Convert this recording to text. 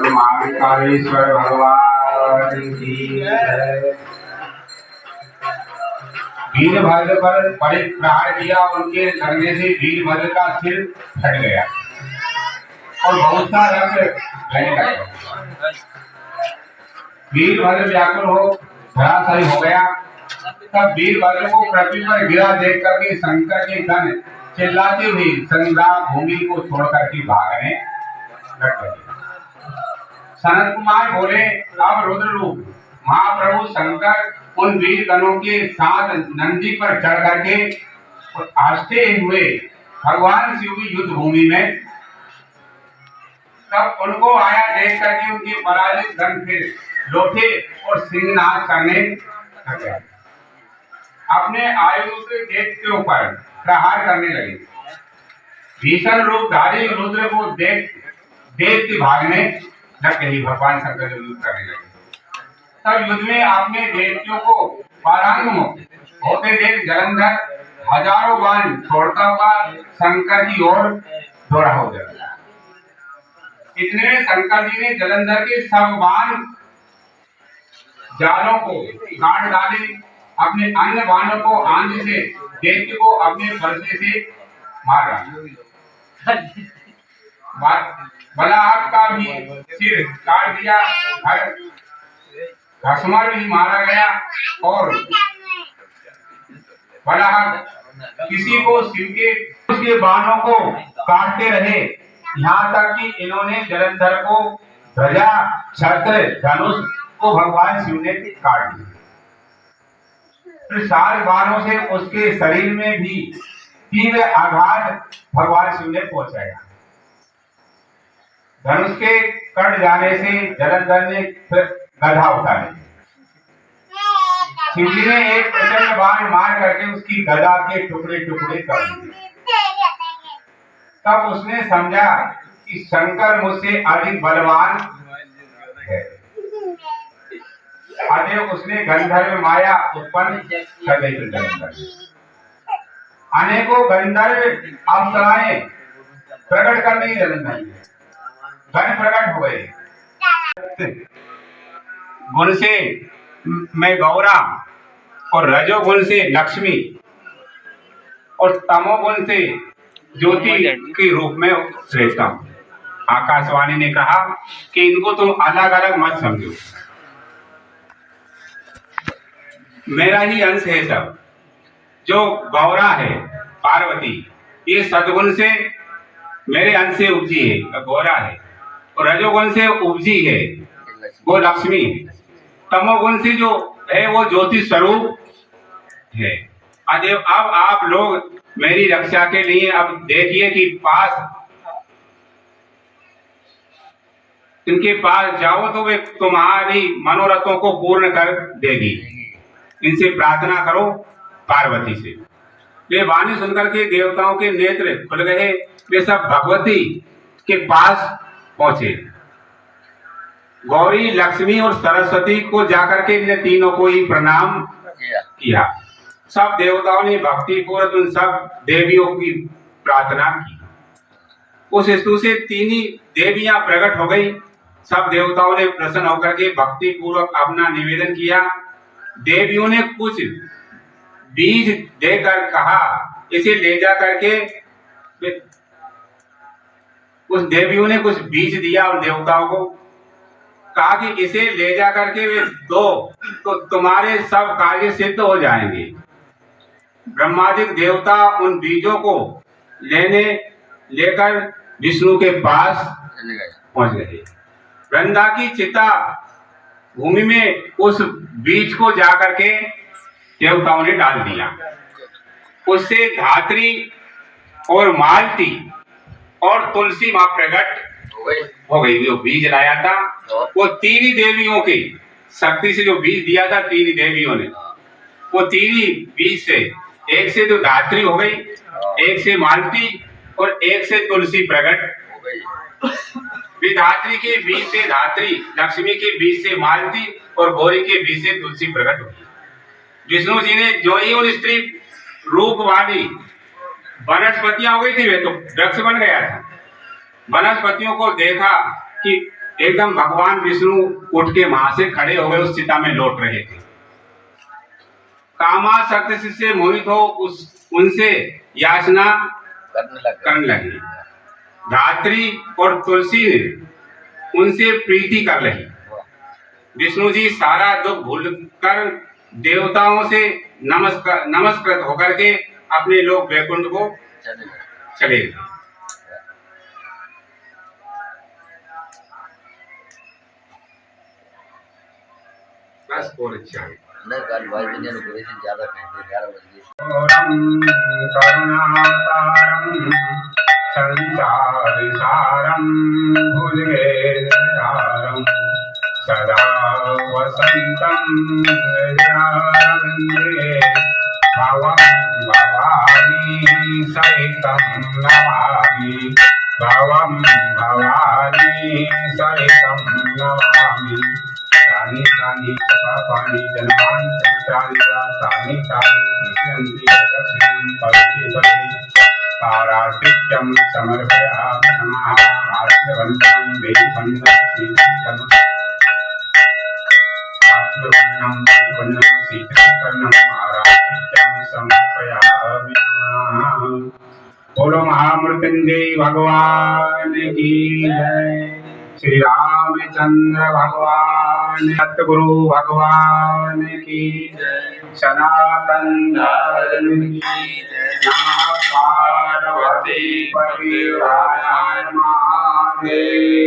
महाकालेश्वर भगवान की जय। वीरभद्र पर बड़े प्रहार किया, उनके लगने से वीरभद्र का सिर फट गया और बहुत सा रक्त बहने लगा। वीरभद्र व्याकुल हो धराशायी हो गया। तब वीरभद्र को पृथ्वी पर गिरा देख करके शंकर के गण चिल्लाते हुए संग्राम भूमि को छोड़कर के भागने लगे। सनत कुमार बोले, अब रुद्र रूप महाप्रभु शंकर उन वीर गणों के साथ नंदी पर चढ़ करके आस्ते हुए भगवान शिव की युद्ध भूमि में। तब उनको आया देख करके उनके पराजित गण फिर लौटे और सिंहनाद करने लगे, अपने आयुध के देश के ऊपर प्रहार करने लगे। भीषण रूपधारी रुद्र को देख के भागने लग गई। भगवान शंकर युद्ध करने लगे। तब युद्ध में आपने देवतियों को पारांगमुख होते देख जलंधर हजारों बाण छोड़ता हुआ शंकर की ओर दौड़ा हो जाता। इतने में शंकर जी ने जलंधर के सब बाण जालों को काट डाले। अपने अन्य बाणों को आंधी से दैत्य को अपने बरसे से मारा। बलाहट का भी सिर काट दिया। घसमर भी मारा गया और बलाहट किसी को शिव के उसके बाणों को काटते रहे, यहाँ तक कि इन्होंने जलंधर को ध्वजा छत्र धनुष को भगवान शिव ने काट दिया। फिर 7 बाणों से उसके शरीर में भी तीव्र आघात भगवान शिव ने पहुंचाया। धनुष के कट जाने से जलंधर ने फिर गधा उठा लिया। शिवजी ने एक प्रचंड बाण मार करके उसकी गदा के टुकड़े टुकड़े कर दिए। तब उसने समझा कि शंकर मुझसे अधिक बलवान है। अतः उसने गंधर्व माया उत्पन्न कर दी। अनेकों गंधर्व अप्सराएं प्रकट कर दी। जलंधर गण प्रकट हो गए। गुण से मैं गौरा और रजोगुण से लक्ष्मी और तमोगुण से ज्योति के रूप में रहता हूँ। आकाशवाणी ने कहा कि इनको तुम अलग अलग मत समझो, मेरा ही अंश है सब। जो गौरा है पार्वती, ये सद्गुण से मेरे अंश से उपजी है, गौरा है। और रजोगुण से उपजी है, वो लक्ष्मी है। तमोगुण से जो है वो ज्योति स्वरूप है। अब आप लोग मेरी रक्षा के लिए अब देखिए कि इनके पास जाओ तो वे तुम्हारी मनोरथों को पूर्ण कर देगी। इनसे प्रार्थना करो पार्वती से। वे वाणी सुनकर के देवताओं के नेत्र खुल गए। वे सब भगवती के पास पहुंचे। गौरी, लक्ष्मी और सरस्वती को जाकर के इन तीनों को ही प्रणाम किया। सब देवताओं ने भक्ति पूर्वक उन सब देवियों की प्रार्थना की। उस स्तु से 3 ही देवियां प्रकट हो गई। सब देवताओं ने प्रसन्न होकर के भक्ति पूर्वक अपना निवेदन किया। देवियों ने कुछ बीज देकर कहा, इसे ले जा करके। उस देवियों ने कुछ बीज दिया और देवताओं को कहा कि इसे ले जा करके वे दो तो तुम्हारे सब कार्य सिद्ध हो जाएंगे। ब्रह्मादिक देवता उन बीजों को लेकर विष्णु के पास पहुंच गए। वृंदा की चिता भूमि में उस बीज को जाकर के देवताओं ने डाल दिया। उससे धात्री और मालती और तुलसी माँ प्रकट हो गई। जो बीज लाया था वो तीन ही देवियों की शक्ति से जो बीज दिया था, तीन ही देवियों ने, वो तीन ही बीज से, एक से तो धात्री हो गई, एक से मालती और एक से तुलसी प्रकट हो गई। विधात्री के बीज से धात्री, लक्ष्मी के बीज से मालती और गौरी के बीज से तुलसी प्रकट हुई। विष्णु जी ने जो ही उन स्त्री रूप वाली वनस्पतियां हो गई थी, वे तो वृक्ष बन गया था। वनस्पतियों को देखा कि एकदम भगवान विष्णु उठ के वहां से खड़े हो गए, उस चिता में लौट रहे थे। कामासक्ति से मोहित हो उनसे याचना करने लगी। धात्री और तुलसी ने उनसे प्रीति कर ली। विष्णु जी सारा दुख भूलकर देवताओं से नमस्कृत होकर के अपने लोक वैकुंठ को चले गए। बस और अच्छा है। ज्यादा संसारिसारं भुजगेन्द्रहारं सदा वसन्तं हृदयारविन्दे भवं भवानी सहितं नमामि, भवं भवानी सहितं नमामि। तानि तानि पापानि जन्मानि तानि दृश्यन्ति दक्षिणं पदे पदे तारार्पित्यं समर्पयामि नमः। आत्मवन्तं देववन्दं श्रीकरणं आरार्पित्यं समर्पयामि नमः। बोलो महामृत्युंजय भगवान की जय। श्री रामचंद्र भगवान, सतगुरु भगवान की जय। सनातन धर्म की जय। नमः पार्वती पतिव्रताय महादेव।